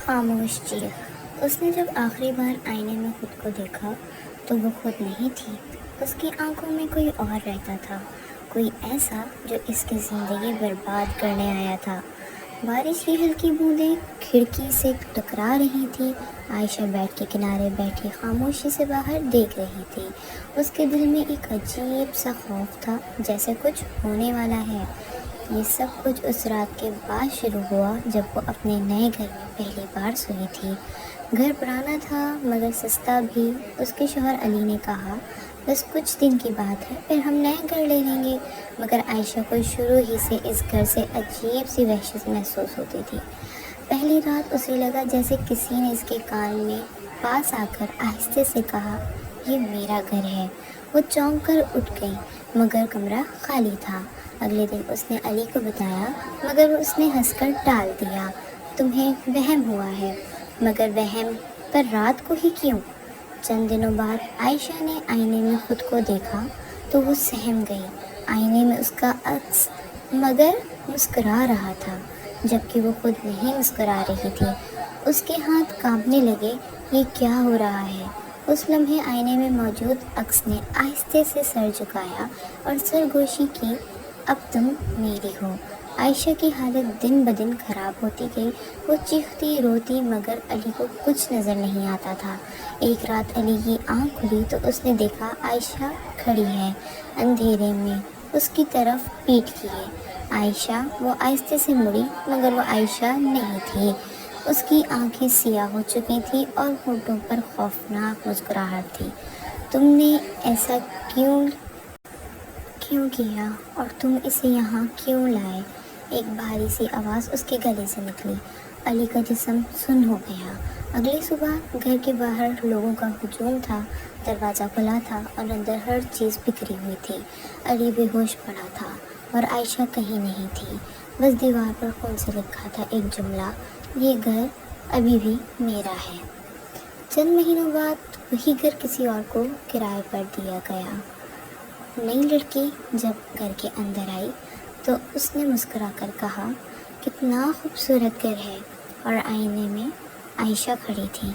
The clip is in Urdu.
خاموش چیخ۔ اس نے جب آخری بار آئینے میں خود کو دیکھا تو وہ خود نہیں تھی، اس کی آنکھوں میں کوئی اور رہتا تھا، کوئی ایسا جو اس کی زندگی برباد کرنے آیا تھا۔ بارش کی ہلکی بوندیں کھڑکی سے ٹکرا رہی تھی۔ عائشہ بیڈ کے کنارے بیٹھی خاموشی سے باہر دیکھ رہی تھی۔ اس کے دل میں ایک عجیب سا خوف تھا، جیسے کچھ ہونے والا ہے۔ یہ سب کچھ اس رات کے بعد شروع ہوا جب وہ اپنے نئے گھر میں پہلی بار سوئی تھی۔ گھر پرانا تھا مگر سستا بھی۔ اس کے شوہر علی نے کہا بس کچھ دن کی بات ہے، پھر ہم نیا گھر لے لیں گے، مگر عائشہ کو شروع ہی سے اس گھر سے عجیب سی وحشت محسوس ہوتی تھی۔ پہلی رات اسے لگا جیسے کسی نے اس کے کان میں پاس آ کر آہستہ سے کہا یہ میرا گھر ہے۔ وہ چونک کر اٹھ گئی مگر کمرہ خالی تھا۔ اگلے دن اس نے علی کو بتایا مگر اس نے ہنس کر ٹال دیا، تمہیں وہم ہوا ہے، مگر وہم پر رات کو ہی کیوں؟ چند دنوں بعد عائشہ نے آئینے میں خود کو دیکھا تو وہ سہم گئی۔ آئینے میں اس کا عکس مگر مسکرا رہا تھا، جبکہ وہ خود نہیں مسکرا رہی تھی۔ اس کے ہاتھ کانپنے لگے، یہ کیا ہو رہا ہے؟ اس لمحے آئینے میں موجود عکس نے آہستہ سے سر جھکایا اور سرگوشی کی، اب تم میری ہو۔ عائشہ کی حالت دن بدن خراب ہوتی گئی۔ وہ چیختی روتی مگر علی کو کچھ نظر نہیں آتا تھا۔ ایک رات علی کی آنکھ کھلی تو اس نے دیکھا عائشہ کھڑی ہے اندھیرے میں، اس کی طرف پیٹھ کیے۔ عائشہ، وہ آہستہ سے مڑی مگر وہ عائشہ نہیں تھی۔ اس کی آنکھیں سیاہ ہو چکی تھیں اور ہونٹوں پر خوفناک مسکراہٹ تھی۔ تم نے ایسا کیوں کیا اور تم اسے یہاں کیوں لائے؟ ایک بھاری سی آواز اس کے گلے سے نکلی۔ علی کا جسم سن ہو گیا۔ اگلی صبح گھر کے باہر لوگوں کا ہجوم تھا، دروازہ کھلا تھا اور اندر ہر چیز بکھری ہوئی تھی۔ علی بے ہوش پڑا تھا اور عائشہ کہیں نہیں تھی، بس دیوار پر خون سے لکھا تھا ایک جملہ، یہ گھر ابھی بھی میرا ہے۔ چند مہینوں بعد وہی گھر کسی اور کو کرائے پر دیا گیا۔ نئی لڑکی جب گھر کے اندر آئی تو اس نے مسکرا کر کہا کتنا خوبصورت گھر ہے، اور آئینے میں عائشہ کھڑی تھی۔